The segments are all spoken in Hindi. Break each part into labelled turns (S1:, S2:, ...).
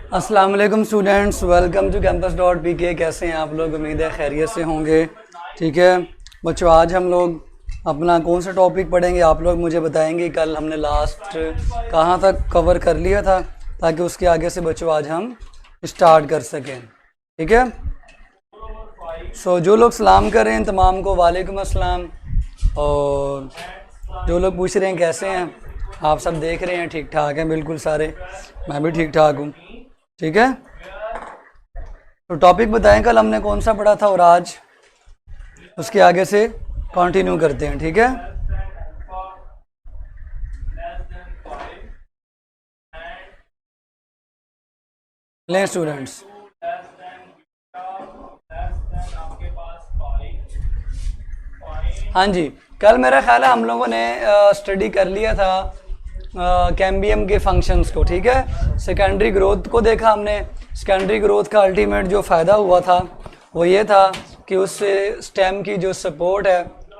S1: अस्सलाम वालेकुम स्टूडेंट्स, वेलकम टू campus.pk। कैसे हैं आप लोग? उम्मीद है खैरियत से होंगे। ठीक है बच्चों, आज हम लोग अपना कौन सा टॉपिक पढ़ेंगे आप लोग मुझे बताएंगे। कल हमने लास्ट कहाँ तक कवर कर लिया था, ताकि उसके आगे से बच्चों आज हम स्टार्ट कर सकें। ठीक है, जो लोग सलाम कर रहे हैं तमाम को वालेकुम अस्सलाम, और जो लोग पूछ रहे हैं कैसे हैं आप, सब देख रहे हैं ठीक ठाक हैं? बिल्कुल सारे, मैं भी ठीक ठाक हूँ। ठीक है, तो टॉपिक बताएं कल हमने कौन सा पढ़ा था, और आज उसके आगे से कंटिन्यू करते हैं। ठीक है, लें स्टूडेंट्स। हाँ जी, कल मेरा ख्याल है हम लोगों ने स्टडी कर लिया था कैम्बियम के फंक्शंस को। ठीक है, सेकेंडरी ग्रोथ को देखा हमने। सेकेंडरी ग्रोथ का अल्टीमेट जो फ़ायदा हुआ था वो ये था कि उससे स्टेम की जो सपोर्ट है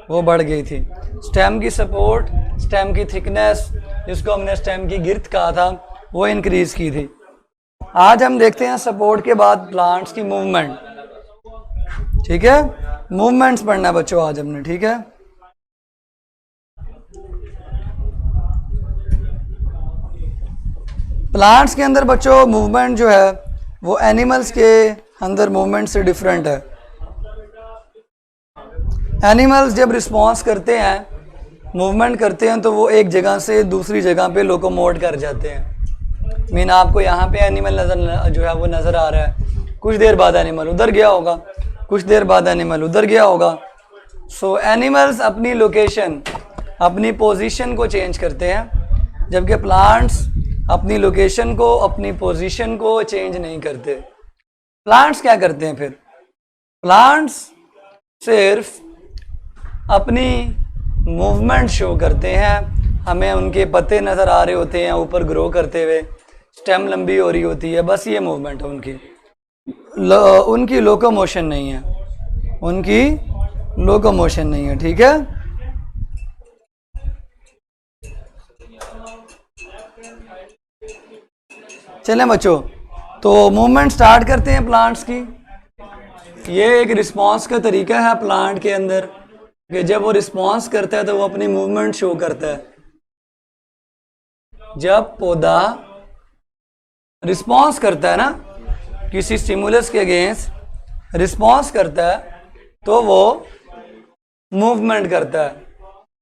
S1: वो बढ़ गई थी। स्टेम की सपोर्ट, स्टेम की थिकनेस, जिसको हमने स्टेम की गिर्थ कहा था, वो इंक्रीज़ की थी। आज हम देखते हैं सपोर्ट के बाद प्लांट्स की मूवमेंट। ठीक है, मूवमेंट्स पढ़ना बच्चों आज हमने। ठीक है, प्लांट्स के अंदर बच्चों मूवमेंट जो है वो एनिमल्स के अंदर मूवमेंट से डिफरेंट है। एनिमल्स जब रिस्पॉन्स करते हैं, मूवमेंट करते हैं, तो वो एक जगह से दूसरी जगह पे लोकोमोट कर जाते हैं। मीन आपको यहाँ पे एनिमल नज़र जो है वो नज़र आ रहा है, कुछ देर बाद एनिमल उधर गया होगा, कुछ देर बाद एनिमल उधर गया होगा। सो एनिमल्स अपनी लोकेशन, अपनी पोजीशन को चेंज करते हैं, जबकि प्लांट्स अपनी लोकेशन को, अपनी पोजीशन को चेंज नहीं करते। प्लांट्स क्या करते हैं फिर? प्लांट्स सिर्फ अपनी मूवमेंट शो करते हैं। हमें उनके पत्ते नज़र आ रहे होते हैं ऊपर ग्रो करते हुए, स्टेम लंबी हो रही होती है, बस ये मूवमेंट है उनकी। उनकी लोकोमोशन नहीं है, उनकी लोकोमोशन नहीं है। ठीक है, चलें बच्चों, तो मूवमेंट स्टार्ट करते हैं प्लांट्स की। ये एक रिस्पांस का तरीका है प्लांट के अंदर कि जब वो रिस्पांस करता है तो वो अपनी मूवमेंट शो करता है। जब पौधा रिस्पांस करता है ना, किसी स्टिमुलस के अगेंस्ट रिस्पांस करता है, तो वो मूवमेंट करता है।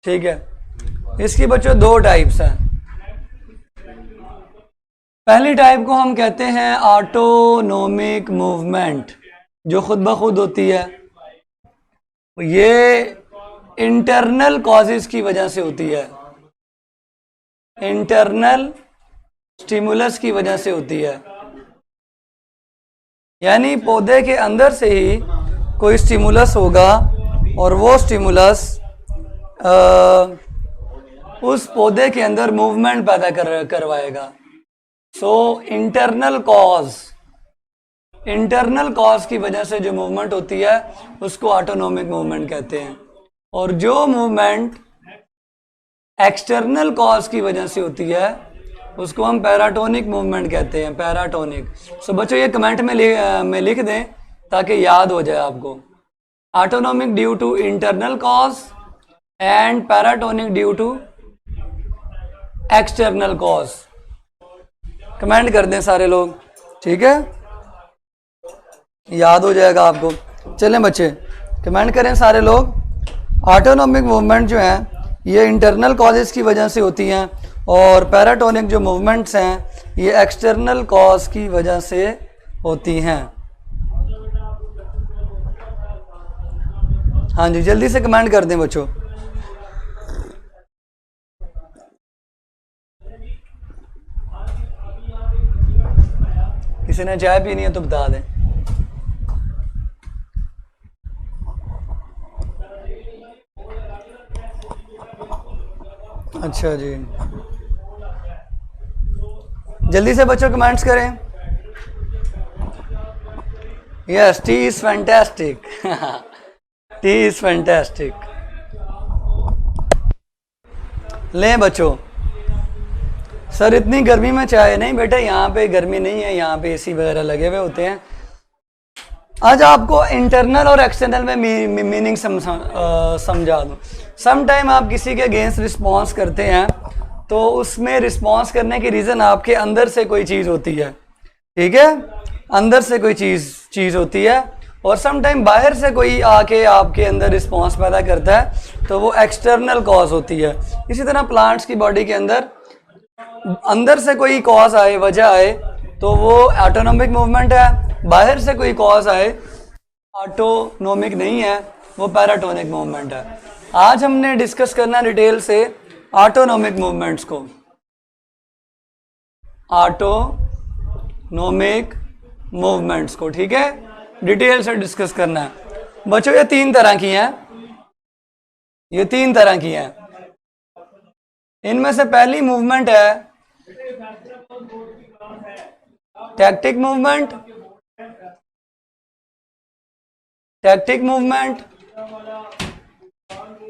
S1: ठीक है, इसकी बच्चों दो टाइप्स हैं। पहली टाइप को हम कहते हैं ऑटोनोमिक मूवमेंट, जो खुद ब खुद होती है। ये इंटरनल कॉजेज की वजह से होती है, इंटरनल स्टिमुलस की वजह से होती है। यानी पौधे के अंदर से ही कोई स्टिमुलस होगा और वो स्टिमुलस उस पौधे के अंदर मूवमेंट पैदा करवाएगा। सो इंटरनल कॉज की वजह से जो मूवमेंट होती है उसको ऑटोनोमिक मूवमेंट कहते हैं। और जो मूवमेंट एक्सटर्नल कॉज की वजह से होती है उसको हम पैराटोनिक मूवमेंट कहते हैं, पैराटोनिक। सो बच्चों ये कमेंट में लिख दें ताकि याद हो जाए आपको। Autonomic due to internal cause and paratonic due to external cause. Comment कर दें सारे लोग, ठीक है, याद हो जाएगा आपको। चलें बच्चे, कमेंट करें सारे लोग। ऑटोनोमिक मूवमेंट जो है ये इंटरनल कॉजेज़ की वजह से होती हैं, और पैराटोनिक जो मूवमेंट्स हैं ये एक्सटर्नल कॉज की वजह से होती हैं। हाँ जी, जल्दी से कमेंट कर दें बच्चों। किसी ने चाय पीनी है तो बता दें। अच्छा जी, जल्दी से बच्चों कमेंट्स करें। Yes, T is fantastic. T is fantastic. लें बच्चों, सर इतनी गर्मी में चाय नहीं बेटा, यहाँ पे गर्मी नहीं है, यहाँ पे एसी वगैरह लगे हुए होते हैं। आज आपको इंटरनल और एक्सटर्नल में मीनिंग समझा दूँ। सम टाइम आप किसी के अगेंस्ट रिस्पॉन्स करते हैं तो उसमें रिस्पॉन्स करने की रीज़न आपके अंदर से कोई चीज़ होती है, ठीक है, अंदर से कोई चीज़ होती है, और सम टाइम बाहर से कोई आके आपके अंदर रिस्पॉन्स पैदा करता है तो वो एक्सटर्नल कॉज होती है। इसी तरह प्लांट्स की बॉडी के अंदर से कोई कॉज आए, वजह आए तो वो ऑटोनॉमिक मूवमेंट है, बाहर से कोई कॉज आए ऑटोनॉमिक नहीं है, वो पैराटोनिक मूवमेंट है। आज हमने डिस्कस करना डिटेल से ऑटोनॉमिक मूवमेंट्स को, ऑटोनॉमिक मूवमेंट्स को, ठीक है, डिटेल से डिस्कस करना है बच्चों। ये तीन तरह की हैं, ये तीन तरह की हैं। इनमें से पहली मूवमेंट है tactic movement, tactic movement,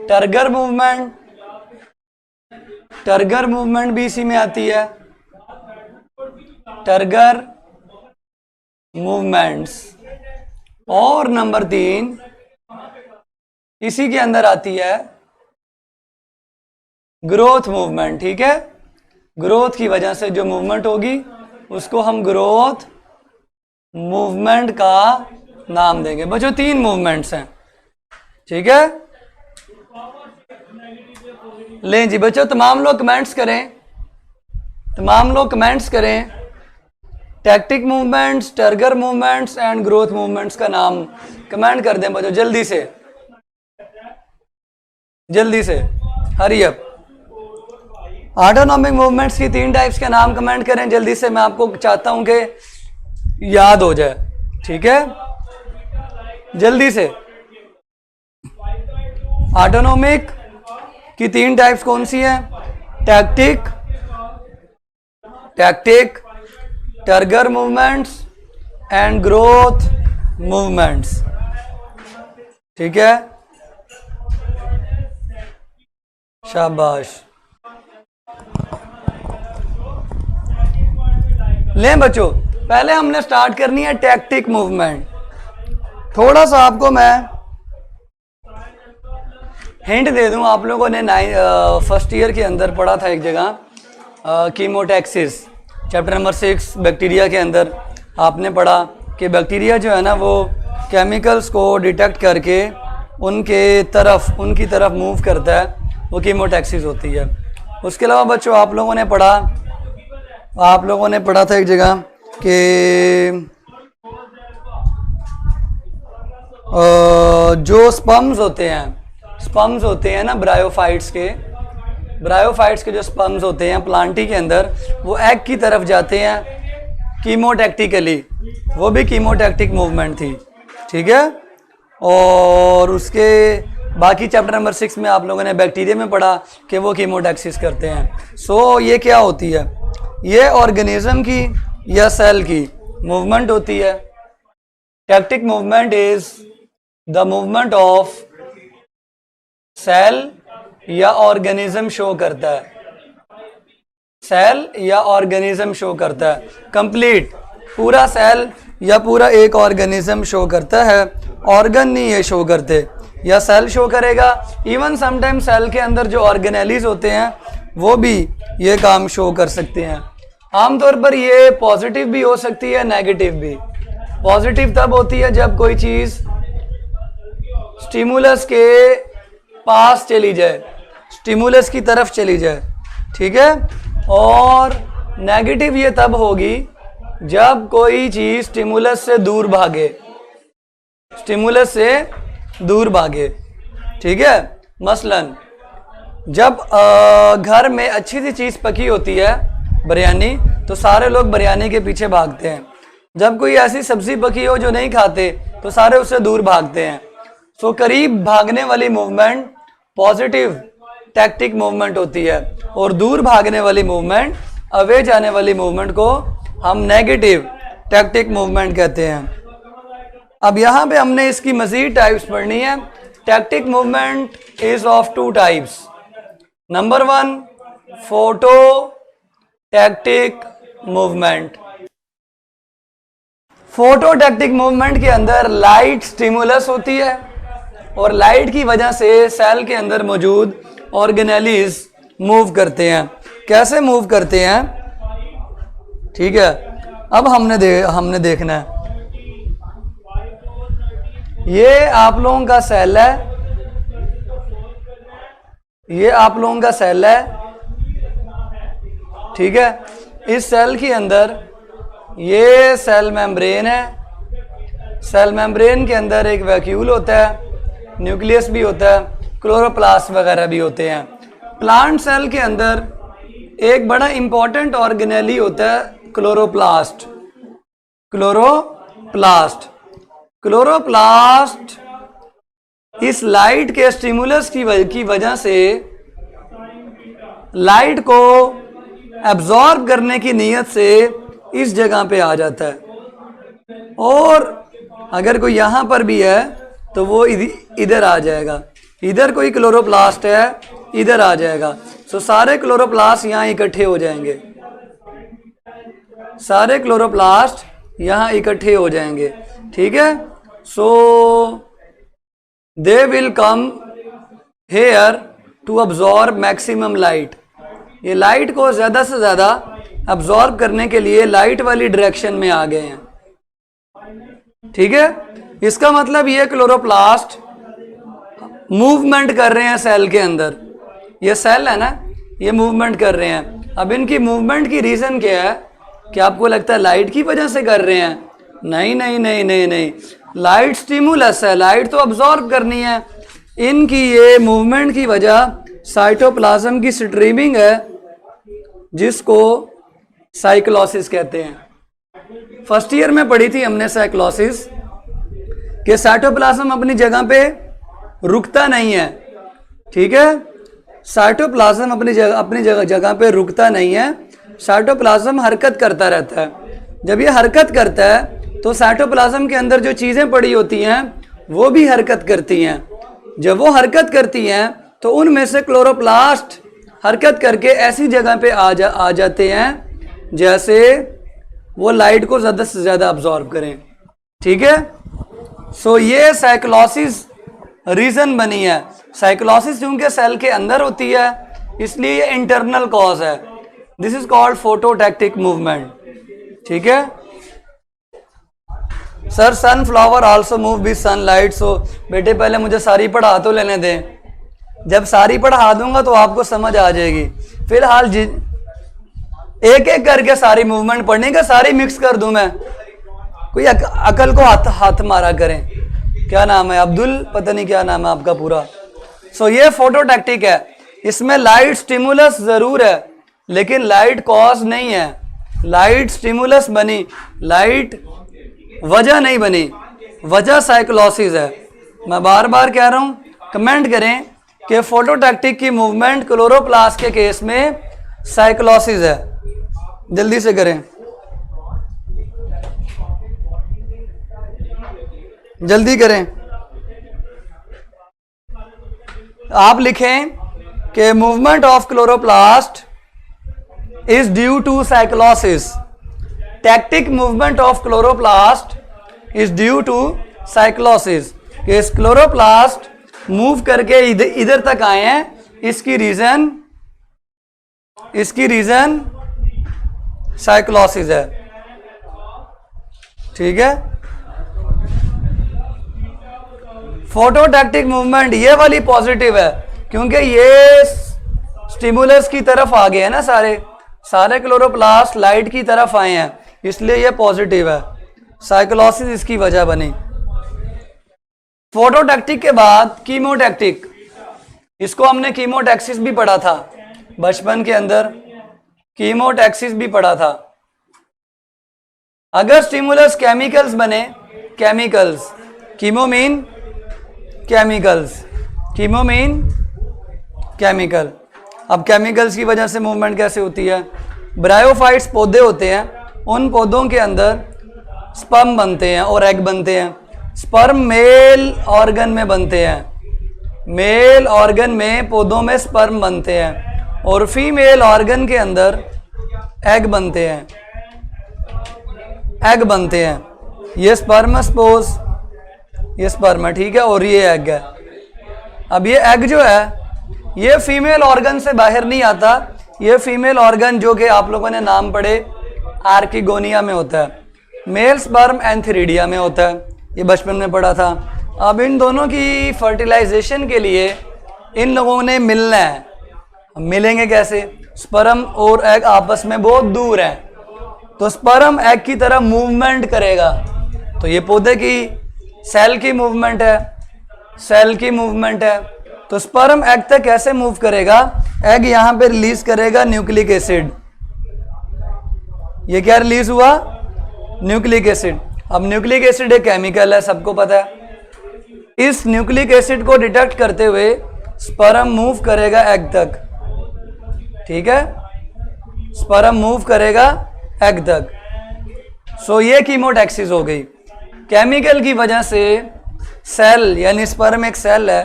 S1: turgor movement, turgor movement भी इसी में आती है, टर्गर मूवमेंट्स। और नंबर 3 इसी के अंदर आती है ग्रोथ मूवमेंट, ठीक है, ग्रोथ की वजह से जो मूवमेंट होगी उसको हम ग्रोथ मूवमेंट का नाम देंगे। बच्चों 3 मूवमेंट्स हैं, ठीक है। लें जी बच्चों, तमाम लोग कमेंट्स करें, तमाम लोग कमेंट्स करें, tactic movements, turgor movements and growth movements का नाम कमेंट कर दें बच्चों, जल्दी से, जल्दी से, हरी अप। ऑटोनॉमिक मूवमेंट्स की 3 टाइप्स के नाम कमेंट करें जल्दी से, मैं आपको चाहता हूं कि याद हो जाए, ठीक है, जल्दी से। ऑटोनॉमिक की 3 टाइप्स कौन सी है? Tactic, tactic, turgor movements and growth movements, ठीक है, शाबाश। लें बच्चों, पहले हमने स्टार्ट करनी है टैक्टिक मूवमेंट। थोड़ा सा आपको मैं हिंट दे दूं, आप लोगों ने फर्स्ट ईयर के अंदर पढ़ा था एक जगह कीमोटैक्सिस, चैप्टर नंबर 6 बैक्टीरिया के अंदर आपने पढ़ा कि बैक्टीरिया जो है ना वो केमिकल्स को डिटेक्ट करके उनकी तरफ मूव करता है, वो कीमोटैक्सिस होती है। उसके अलावा बच्चों आप लोगों ने पढ़ा था एक जगह कि जो स्पर्म्स होते हैं ना ब्रायोफाइट्स के जो स्पर्म्स होते हैं प्लांटी के अंदर, वो एग की तरफ जाते हैं कीमोटैक्टिकली, वो भी कीमोटैक्टिक मूवमेंट थी, ठीक है। और उसके बाकी चैप्टर नंबर 6 में आप लोगों ने बैक्टीरिया में पढ़ा कि वो कीमोटैक्सिस करते हैं। सो ये क्या होती है? ये ऑर्गेनिज्म की या सेल की मूवमेंट होती है। Tactic movement is the movement of cell या ऑर्गेनिज्म शो करता है, सेल या ऑर्गेनिज्म शो करता है, कंप्लीट पूरा सेल या पूरा एक ऑर्गेनिज्म शो करता है, ऑर्गन नहीं ये शो करते, या सेल शो करेगा। इवन समटाइम सेल के अंदर जो ऑर्गेनेलीज होते हैं वो भी ये काम शो कर सकते हैं। आमतौर पर ये पॉजिटिव भी हो सकती है, नेगेटिव भी। पॉजिटिव तब होती है जब कोई चीज़ स्टिमुलस के पास चली जाए, स्टिमुलस की तरफ चली जाए, ठीक है। और नेगेटिव ये तब होगी जब कोई चीज़ स्टिमुलस से दूर भागे, स्टिमुलस से दूर भागे, ठीक है। मसलन जब घर में अच्छी सी चीज़ पकी होती है बिरयानी, तो सारे लोग बिरयानी के पीछे भागते हैं। जब कोई ऐसी सब्जी पकी हो जो नहीं खाते तो सारे उससे दूर भागते हैं। सो करीब भागने वाली मूवमेंट पॉजिटिव टैक्टिक मूवमेंट होती है, और दूर भागने वाली मूवमेंट, अवे जाने वाली मूवमेंट को हम नेगेटिव टैक्टिक मूवमेंट कहते हैं। अब यहाँ पे हमने इसकी मजीद टाइप्स पढ़नी है। Tactic movement is of 2 types. Number 1 photo phototactic movement. Phototactic movement के अंदर लाइट स्टिमुलस होती है और लाइट की वजह से सेल के अंदर मौजूद ऑर्गेनेलीज मूव करते हैं। कैसे मूव करते हैं, ठीक है, अब हमने देखना है। ये आप लोगों का सेल है, ये आप लोगों का सेल है, ठीक है। इस सेल के अंदर ये सेल मेम्ब्रेन है, सेल मेम्ब्रेन के अंदर एक वैक्यूल होता है, न्यूक्लियस भी होता है, क्लोरोप्लास्ट वगैरह भी होते हैं। प्लांट सेल के अंदर एक बड़ा इंपॉर्टेंट ऑर्गेनेली होता है क्लोरोप्लास्ट। क्लोरोप्लास्ट क्लोरोप्लास्ट इस लाइट के स्टिमुलस की वजह से लाइट को एब्जॉर्ब करने की नीयत से इस जगह पे आ जाता है, और अगर कोई यहां पर भी है तो वो इधर आ जाएगा। इधर कोई क्लोरोप्लास्ट है, इधर आ जाएगा। सो सारे क्लोरोप्लास्ट यहां इकट्ठे हो जाएंगे, सारे क्लोरोप्लास्ट यहां इकट्ठे हो जाएंगे, ठीक है। So they will come here to absorb maximum light. ये लाइट को ज्यादा से ज्यादा अब्जॉर्ब करने के लिए लाइट वाली डायरेक्शन में आ गए हैं, ठीक है। इसका मतलब ये क्लोरोप्लास्ट मूवमेंट कर रहे हैं सेल के अंदर। ये सेल है ना, ये मूवमेंट कर रहे हैं। अब इनकी मूवमेंट की रीजन क्या है? क्या आपको लगता है लाइट की वजह से कर रहे हैं? नहीं नहीं नहीं नहीं नहीं, लाइट स्टिमुलस है, लाइट तो अब्जॉर्ब करनी है। इनकी ये मूवमेंट की वजह साइटोप्लाज्म की स्ट्रीमिंग है, जिसको साइक्लोसिस कहते हैं। फर्स्ट ईयर में पढ़ी थी हमने साइक्लोसिस, कि साइटोप्लाज्म अपनी जगह पे रुकता नहीं है, ठीक है। साइटोप्लाज्म अपनी जगह पे रुकता नहीं है, साइटोप्लाज्म हरकत करता रहता है। जब ये हरकत करता है तो साइटोप्लाज्म के अंदर जो चीज़ें पड़ी होती हैं वो भी हरकत करती हैं। जब वो हरकत करती हैं तो उनमें से क्लोरोप्लास्ट हरकत करके ऐसी जगह पे आ जाते हैं जैसे वो लाइट को ज़्यादा से ज़्यादा अब्जॉर्ब करें, ठीक है। सो ये साइक्लोसिस रीज़न बनी है। साइक्लोसिस चूंकि सेल के अंदर होती है इसलिए ये इंटरनल कॉज है। This is called phototactic movement, ठीक है। Sir sunflower also move with sunlight. So बेटे पहले मुझे सारी पढ़ा तो लेने दें, जब सारी पढ़ा दूंगा तो आपको समझ आ जाएगी। फिलहाल एक एक करके सारी मूवमेंट पढ़ने का, सारी मिक्स कर दूं मैं। कोई अकल को हाथ मारा करें। क्या नाम है? अब्दुल, पता नहीं क्या नाम है आपका पूरा। सो ये फोटोटैक्टिक है। इसमें लाइट स्टिमुलस जरूर है लेकिन लाइट कॉज नहीं है। लाइट स्टिमुलस बनी, लाइट वजह नहीं बनी। वजह साइक्लोसिस है। मैं बार बार कह रहा हूं, कमेंट करें कि फोटोटैक्टिक की मूवमेंट क्लोरोप्लास्ट के केस में साइक्लोसिस है। जल्दी से करें, जल्दी करें। आप लिखें कि movement of chloroplast is due to cyclosis. Tactic movement of chloroplast is due to cyclosis. इस क्लोरोप्लास्ट मूव करके इधर तक आए हैं, इसकी रीजन साइक्लोसिस है, ठीक है। फोटोटैक्टिक मूवमेंट ये वाली पॉजिटिव है क्योंकि ये स्टिमुलस की तरफ आ गए हैं ना, सारे क्लोरोप्लास्ट लाइट की तरफ आए हैं, इसलिए ये पॉजिटिव है। साइक्लोसिस इसकी वजह बनी। फोटोटैक्टिक के बाद कीमोटैक्टिक, इसको हमने कीमोटैक्सिस भी पढ़ा था बचपन के अंदर, कीमोटैक्सिस भी पढ़ा था। अगर स्टिमुलस केमिकल्स बने, chemicals, chemo mean chemicals, chemo mean chemical. अब केमिकल्स की वजह से मूवमेंट कैसे होती है? ब्रायोफाइट्स पौधे होते हैं, उन पौधों के अंदर स्पर्म बनते हैं और एग बनते हैं। स्पर्म मेल ऑर्गन में बनते हैं, मेल ऑर्गन में पौधों में स्पर्म बनते हैं, और फीमेल ऑर्गन के अंदर एग बनते हैं, एग बनते हैं। ये स्पर्म सपोज, ये स्पर्म है, ठीक है, और ये एग है। अब ये एग जो है ये फीमेल ऑर्गन से बाहर नहीं आता। ये फीमेल ऑर्गन जो कि आप लोगों ने नाम पढ़े आर्किगोनिया में होता है, मेल स्पर्म एंथीरिडिया में होता है, ये बचपन में पढ़ा था। अब इन दोनों की फर्टिलाइजेशन के लिए इन लोगों ने मिलना है। मिलेंगे कैसे? स्पर्म और एग आपस में बहुत दूर है, तो स्पर्म एग की तरह मूवमेंट करेगा। तो ये पौधे की सेल की मूवमेंट है, सेल की मूवमेंट है। तो स्पर्म एग तक कैसे मूव करेगा? एग यहां पे रिलीज करेगा न्यूक्लिक एसिड। ये क्या रिलीज हुआ? Nucleic acid. अब न्यूक्लिक एसिड एक केमिकल है, सबको पता है। इस न्यूक्लिक एसिड को डिटेक्ट करते हुए स्पर्म मूव करेगा एग तक, ठीक है, स्पर्म मूव करेगा एग तक। सो ये कीमोटैक्सिस हो गई। केमिकल की वजह से सेल यानी स्पर्म एक सेल है,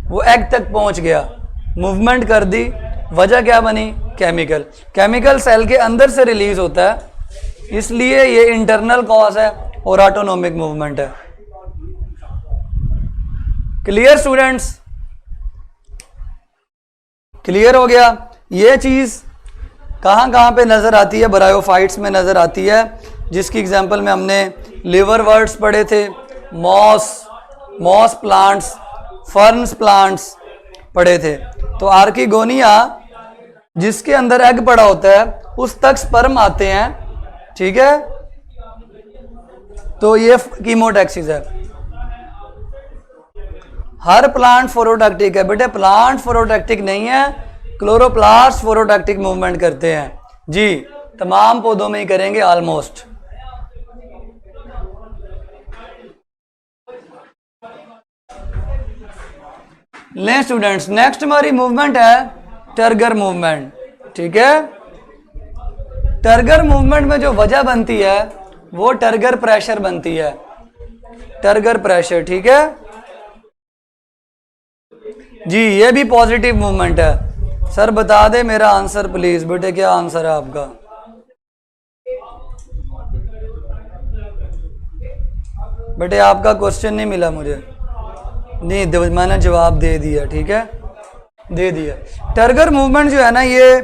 S1: वो एग तक पहुंच गया, मूवमेंट कर दी। वजह क्या बनी? केमिकल। केमिकल सेल के अंदर से रिलीज होता है, इसलिए ये इंटरनल कॉज है और ऑटोनोमिक मूवमेंट है। Clear students? क्लियर हो गया? ये चीज कहां कहां पे नजर आती है? ब्रायोफाइट्स में नजर आती है, जिसकी एग्जांपल में हमने लिवर वर्ड्स पढ़े थे, moss, moss plants, ferns plants पढ़े थे। तो आर्किगोनिया जिसके अंदर एग पड़ा होता है उस तक स्पर्म आते हैं, ठीक है। तो ये कीमोटैक्सिस है। हर प्लांट फोटोटैक्टिक है बेटे, प्लांट फोटोटैक्टिक नहीं है, क्लोरोप्लास्ट फोटोटैक्टिक मूवमेंट करते हैं जी। तमाम पौधों में ही करेंगे ऑलमोस्ट। ले स्टूडेंट्स, नेक्स्ट हमारी मूवमेंट है टर्गर मूवमेंट, ठीक है। टर्गर मूवमेंट में जो वजह बनती है वो टर्गर प्रेशर बनती है, टर्गर प्रेशर, ठीक है जी। ये भी पॉजिटिव मूवमेंट है। सर बता दे मेरा आंसर प्लीज बेटे, क्या आंसर है आपका? बेटे आपका क्वेश्चन नहीं मिला मुझे, नहीं मैंने जवाब दे दिया, ठीक है, दे दिया। टर्गर मूवमेंट जो है ना ये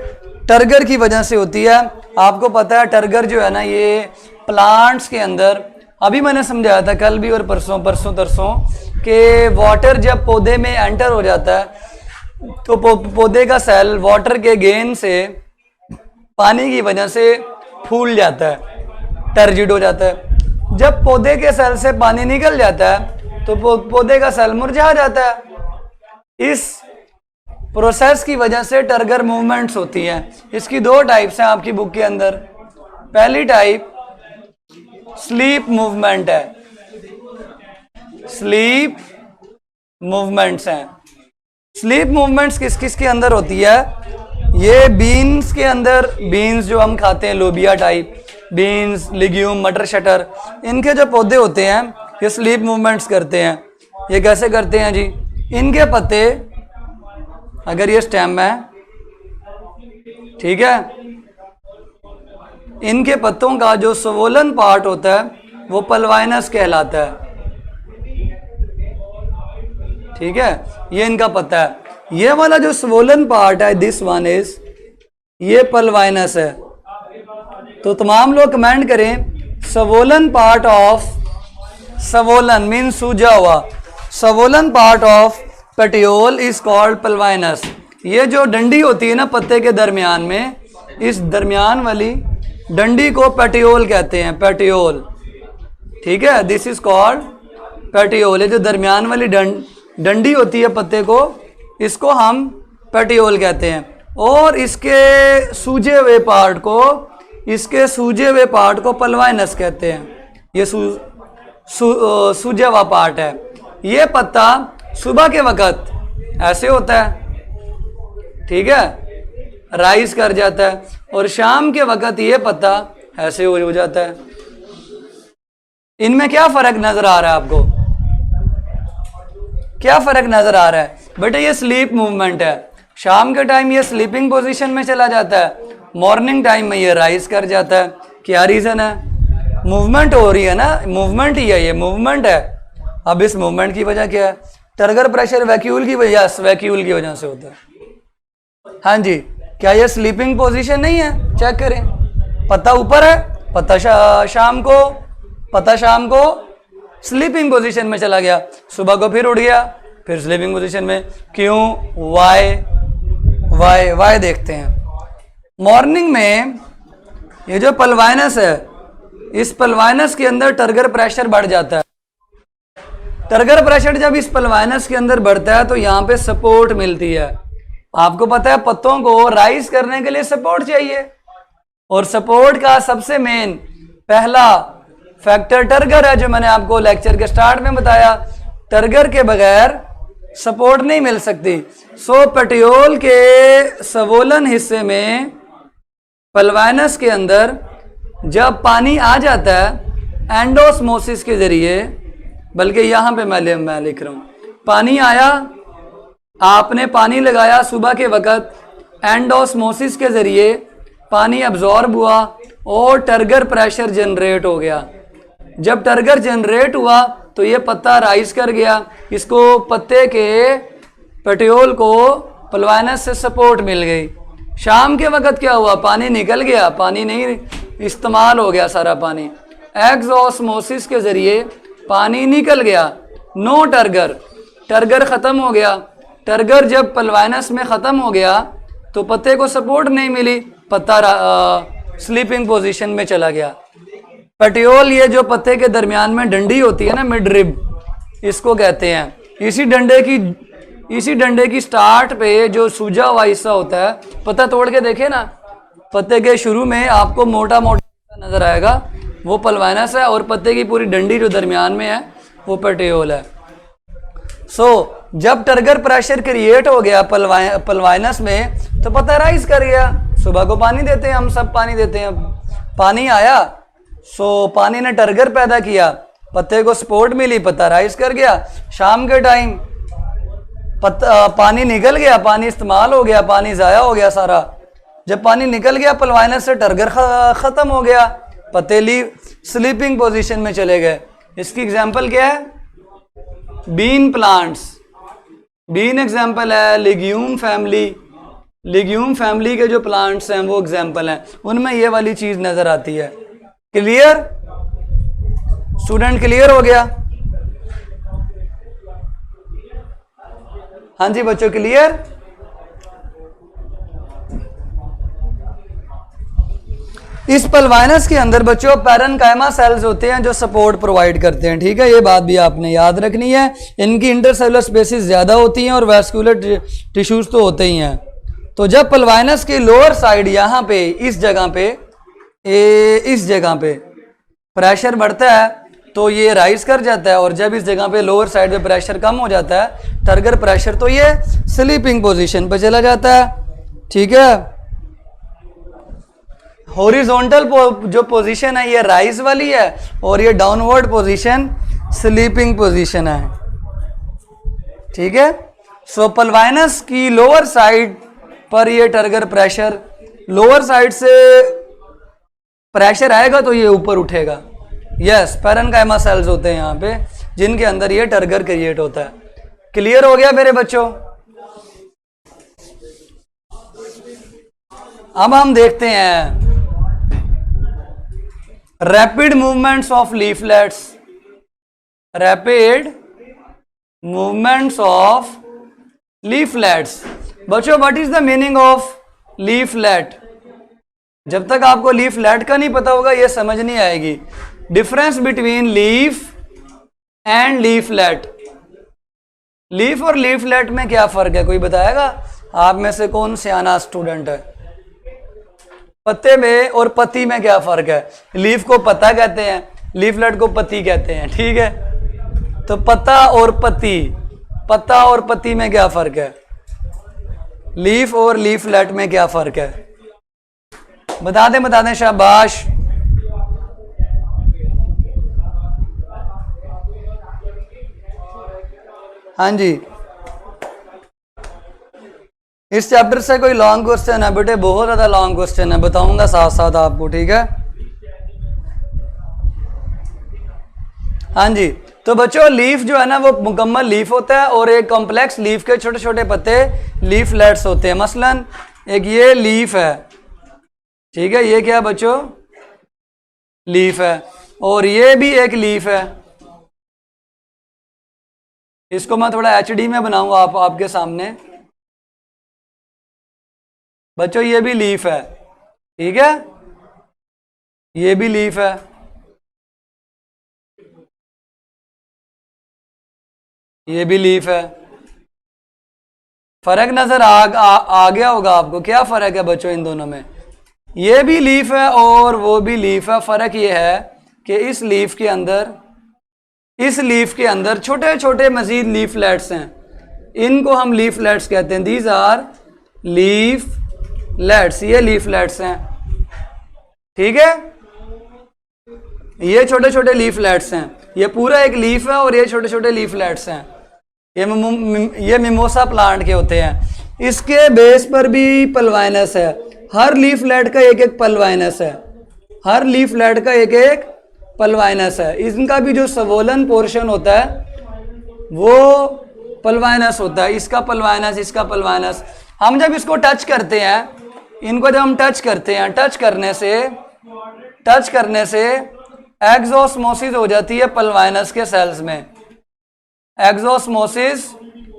S1: टर्गर की वजह से होती है। आपको पता है टर्गर जो है ना ये प्लांट्स के अंदर, अभी मैंने समझाया था कल भी और परसों तरसों कि वाटर जब पौधे में एंटर हो जाता है तो पौधे का सेल वाटर के गेन से पानी की वजह से फूल जाता है, टर्जिड हो जाता है। जब पौधे के सेल से पानी निकल जाता है तो पौधे का सेल मुरझा जाता है। इस प्रोसेस की वजह से टर्गर मूवमेंट्स होती हैं। इसकी दो टाइप्स हैं आपकी बुक के अंदर। पहली टाइप स्लीप मूवमेंट है, स्लीप मूवमेंट्स हैं। स्लीप मूवमेंट्स किस किस के अंदर होती है? ये बीन्स के अंदर, बीन्स जो हम खाते हैं लोबिया टाइप, बीन्स, लिग्यूम, मटर शटर, इनके जो पौधे होते हैं ये स्लीप मूवमेंट्स करते हैं। ये कैसे करते हैं जी? इनके पत्ते, अगर ये स्टेम है, ठीक है, इनके पत्तों का जो स्वोलन पार्ट होता है वो पल्वाइनस कहलाता है, ठीक है, ये इनका पत्ता है। ये वाला जो स्वोलन पार्ट है, दिस वन इज, ये पल्वाइनस है। तो तमाम लोग कमेंट करें swollen part of, swollen mean सूजा हुआ, swollen part of petiole is called pulvinus. ये जो डंडी होती है ना पत्ते के दरमियान में, इस दरमियान वाली डंडी को पेटियोल कहते हैं, पेटियोल, ठीक है, दिस इज कॉल्ड पेटियोल। ये जो दरमियान वाली डंडी होती है पत्ते को, इसको हम पेटियोल कहते हैं। और इसके सूजे हुए पार्ट को, इसके सूजे हुए पार्ट को पल्वाइनस कहते हैं। ये सूजा हुआ पार्ट है। ये पत्ता सुबह के वक्त ऐसे होता है, ठीक है, राइज कर जाता है, और शाम के वक्त ये पत्ता ऐसे हो जाता है। इनमें क्या फर्क नजर आ रहा है आपको? क्या फर्क नजर आ रहा है बेटे? ये स्लीप मूवमेंट है। शाम के टाइम ये स्लीपिंग पोजीशन में चला जाता है मॉर्निंग टाइम में ये राइज कर जाता है। क्या रीज़न है? मूवमेंट हो रही है ना, मूवमेंट ही है, ये मूवमेंट है। अब इस मूवमेंट की वजह क्या है? टर्गर प्रेशर वैक्यूल की वजह, वैक्यूल की वजह से होता है। हाँ जी, क्या ये स्लीपिंग पोजीशन नहीं है? चेक करें, पत्ता ऊपर है, पत्ता शाम को स्लीपिंग पोजीशन में चला गया, सुबह को फिर उठ गया, फिर स्लीपिंग पोजीशन में। क्यों? वाई देखते हैं। मॉर्निंग में ये जो पल्वाइनस है, इस पल्वाइनस के अंदर टर्गर प्रेशर बढ़ जाता है। टर्गर प्रेशर जब इस पल्वाइनस के अंदर बढ़ता है तो यहाँ पे सपोर्ट मिलती है। आपको पता है पत्तों को राइज करने के लिए सपोर्ट चाहिए, और सपोर्ट का सबसे मेन पहला फैक्टर टर्गर है, जो मैंने आपको लेक्चर के स्टार्ट में बताया। टर्गर के बगैर सपोर्ट नहीं मिल सकती। सो पेटियोल के स्वोलन हिस्से में पल्वाइनस के अंदर जब पानी आ जाता है एंडोस्मोसिस के जरिए, बल्कि यहां पे मैं लिख रहा हूं, पानी आया, आपने पानी लगाया सुबह के वक्त, एंडोस्मोसिस के जरिए पानी अब्जॉर्ब हुआ और टर्गर प्रेशर जनरेट हो गया। जब टर्गर जनरेट हुआ तो ये पत्ता राइज कर गया, इसको पत्ते के पेटियोल को पल्वाइनस से सपोर्ट मिल गई। शाम के वक्त क्या हुआ? पानी निकल गया, पानी नहीं इस्तेमाल हो गया सारा पानी, एक्सोस्मोसिस के जरिए पानी निकल गया, नो टर्गर, टर्गर ख़त्म हो गया। टर्गर जब पल्वाइनस में ख़त्म हो गया तो पत्ते को सपोर्ट नहीं मिली, पत्ता स्लीपिंग पोजीशन में चला गया। पेटियोल, ये जो पत्ते के दरमियान में डंडी होती है ना, मिड रिब, इसको कहते हैं। इसी डंडे की स्टार्ट पे जो सूजा हुआ हिस्सा होता है, पत्ता तोड़ के देखे ना, पत्ते के शुरू में आपको मोटा मोटा नजर आएगा, वो पल्वाइनस है, और पत्ते की पूरी डंडी जो दरमियान में है वो पेटियोल है। जब टर्गर प्रेशर क्रिएट हो गया पल्वाइनस में तो पत्ता राइज कर गया। सुबह को पानी देते हैं, हम सब पानी देते हैं, पानी आया, पानी ने टर्गर पैदा किया, पत्ते को सपोर्ट मिली, पत्ता राइज कर गया। शाम के टाइम पानी निकल गया, पानी इस्तेमाल हो गया, पानी ज़ाया हो गया सारा। जब पानी निकल गया पल्वाइनस से, टर्गर ख़त्म हो गया, पत्ते स्लीपिंग पोजीशन में चले गए। इसकी एग्जांपल क्या है? बीन प्लांट्स, बीन एग्जांपल है। लिग्यूम फैमिली के जो प्लांट्स हैं वो एग्जांपल हैं, उनमें ये वाली चीज़ नज़र आती है। क्लियर? स्टूडेंट क्लियर हो गया? हाँ जी बच्चों, क्लियर? इस पल्वाइनस के अंदर बच्चों पैरेन्काइमा सेल्स होते हैं जो सपोर्ट प्रोवाइड करते हैं। ठीक है, ये बात भी आपने याद रखनी है। इनकी इंटरसेलुलर स्पेसिस ज़्यादा होती हैं और वैस्कुलर टिश्यूज तो होते ही हैं। तो जब पल्वाइनस की लोअर साइड यहाँ पे इस जगह पे प्रेशर बढ़ता है तो ये राइज कर जाता है, और जब इस जगह पे लोअर साइड पे प्रेशर कम हो जाता है, टर्गर प्रेशर, तो ये स्लीपिंग पोजीशन पे चला जाता है। ठीक है, हॉरिजॉन्टल जो पोजीशन है ये राइज वाली है, और ये डाउनवर्ड पोजीशन स्लीपिंग पोजीशन है। ठीक है, सो पल्वाइनस की लोअर साइड पर ये टर्गर प्रेशर, लोअर साइड से प्रेशर आएगा तो ये ऊपर उठेगा। यस, पैरेन्काइमा सेल्स होते हैं यहाँ पे जिनके अंदर ये टर्गर क्रिएट होता है। क्लियर हो गया मेरे बच्चों? अब हम देखते हैं rapid movements of leaflets. Rapid movements of leaflets. बच्चों, what is the meaning of leaflet? जब तक आपको लीफलेट का नहीं पता होगा ये समझ नहीं आएगी। Difference between leaf and leaflet. Leaf और लीफलेट में क्या फर्क है, कोई बताएगा? आप में से कौन सियाना स्टूडेंट है? पत्ते में और पत्ती में क्या फर्क है? लीफ को पत्ता कहते हैं, लीफलेट को पत्ती कहते हैं। ठीक है, तो पत्ता और पत्ती में क्या फर्क है? लीफ और लीफलेट में क्या फर्क है? बता दें, शाबाश। हाँ जी, इस चैप्टर से कोई लॉन्ग क्वेश्चन है बेटे? बहुत ज़्यादा लॉन्ग क्वेश्चन है, बताऊंगा साथ साथ आपको, ठीक है। हाँ जी, तो बच्चों लीफ जो है ना वो मुकम्मल लीफ होता है और एक कॉम्प्लेक्स लीफ के छोटे छोटे पत्ते लीफलेट्स होते हैं। मसलन एक ये लीफ है, ठीक है, ये क्या है बच्चों? लीफ है। और ये भी एक लीफ है, इसको मैं थोड़ा एचडी में बनाऊंगा आपके सामने। बच्चों ये भी लीफ है, ठीक है, ये भी लीफ है, ये भी लीफ है। फर्क नजर आ गया होगा आपको? क्या फर्क है बच्चों इन दोनों में? ये भी लीफ है और वो भी लीफ है। फर्क ये है कि इस लीफ के अंदर छोटे छोटे मजीद लीफलेट्स हैं, इनको हम लीफलेट्स कहते हैं। दीज आर लीफलेट्स, ये लीफलेट्स हैं, ठीक है, ये छोटे छोटे लीफलेट्स हैं। ये पूरा एक लीफ है और ये छोटे छोटे लीफलेट्स हैं। ये मिमोसा प्लांट के होते हैं। इसके बेस पर भी पल्वाइनस है, हर लीफलेट का एक एक पल्वाइनस है, हर लीफलेट का एक एक पल्वाइनस है। इनका भी जो सवोलन पोर्शन होता है वो पल्वाइनस होता है, इसका पल्वाइनस, इसका पल्वाइनस। हम जब इसको टच करते हैं, इनको जब हम टच करते हैं, टच करने से एक्सोस्मोसिस हो जाती है पल्वाइनस के सेल्स में, एक्सोस्मोसिस,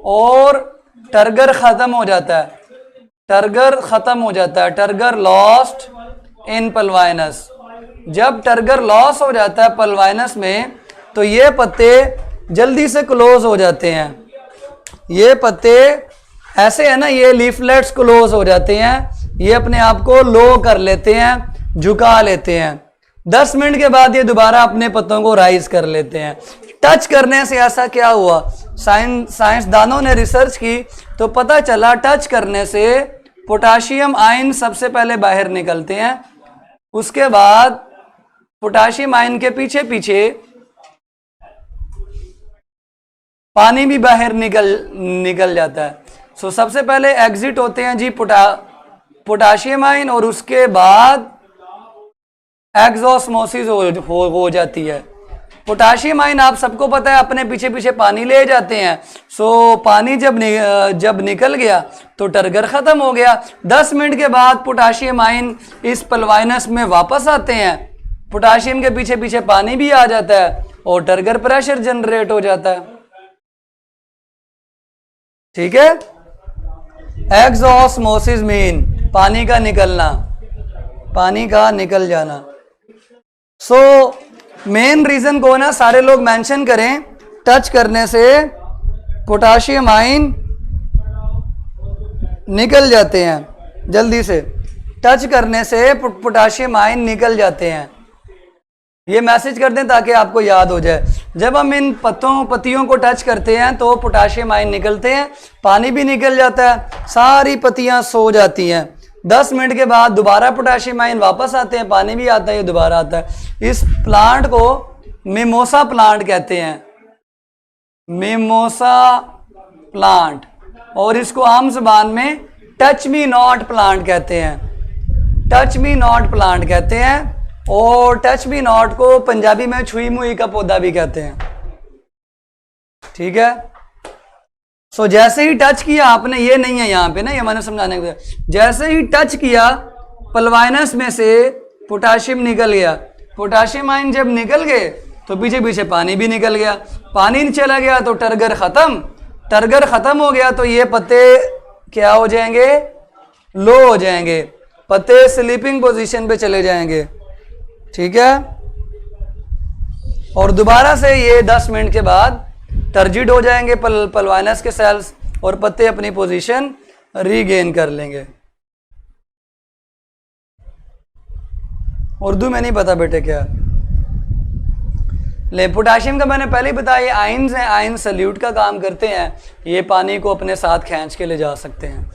S1: और टर्गर खत्म हो जाता है, टर्गर लॉस्ट इन पल्वाइनस। जब टर्गर लॉस हो जाता है पल्वाइनस में तो ये पत्ते जल्दी से क्लोज हो जाते हैं। ये पत्ते ऐसे है ना, ये लीफलेट्स क्लोज हो जाते हैं, ये अपने आप को लो कर लेते हैं, झुका लेते हैं। 10 मिनट के बाद ये दोबारा अपने पत्तों को राइज कर लेते हैं। टच करने से ऐसा क्या हुआ? साइंसदानों ने रिसर्च की तो पता चला टच करने से पोटाशियम आयन सबसे पहले बाहर निकलते हैं, उसके बाद पोटाशियम आयन के पीछे पीछे पानी भी बाहर निकल जाता है। सो सबसे पहले एग्जिट होते हैं जी पोटाशियम आयन, और उसके बाद एक्सोस्मोसिस हो जाती है। पोटाशियम आयन आप सबको पता है अपने पीछे पीछे पानी ले जाते हैं। सो पानी जब निकल गया तो टर्गर खत्म हो गया। 10 मिनट के बाद पोटाशियम आयन इस पल्वाइनस में वापस आते हैं, पोटाशियम के पीछे पीछे पानी भी आ जाता है और टर्गर प्रेशर जनरेट हो जाता है, ठीक है। एक्सोस्मोसिस मीन पानी का निकलना, पानी का निकल जाना। सो मेन रीजन को ना सारे लोग मेंशन करें, टच करने से पोटाशियम आयन निकल जाते हैं, जल्दी से टच करने से पोटाशियम आयन निकल जाते हैं। ये मैसेज कर दें ताकि आपको याद हो जाए। जब हम इन पत्तियों को टच करते हैं तो पोटाशियम आयन निकलते हैं, पानी भी निकल जाता है, सारी पत्तियां सो जाती हैं। 10 मिनट के बाद दोबारा पोटाशियम आयन वापस आते हैं, पानी भी आता है, ये दोबारा आता है। इस प्लांट को मिमोसा प्लांट कहते हैं, मिमोसा प्लांट, और इसको आम जुबान में टच मी नॉट प्लांट कहते हैं, टच मी नॉट प्लांट कहते हैं। और टच मी नॉट को पंजाबी में छुई मुई का पौधा भी कहते हैं, ठीक है। सो जैसे ही टच किया आपने, ये नहीं है यहाँ पे ना, ये मैंने समझाने के, जैसे ही टच किया पल्वाइनस में से पोटाशियम निकल गया, पोटाशियम आयन जब निकल गए तो पीछे पीछे पानी भी निकल गया, पानी चला गया तो टर्गर खत्म हो गया, तो ये पत्ते क्या हो जाएंगे? लो हो जाएंगे, पत्ते स्लीपिंग पोजीशन पे चले जाएंगे, ठीक है। और दोबारा से ये 10 मिनट के बाद टर्जिड हो जाएंगे पल्वाइनस के सेल्स और पत्ते अपनी पोजीशन रीगेन कर लेंगे। उर्दू में नहीं पता बेटे क्या ले। पोटाशियम का मैंने पहले ही बताया, ये आयन्स हैं, आयन सल्यूट का काम करते हैं, ये पानी को अपने साथ खींच के ले जा सकते हैं।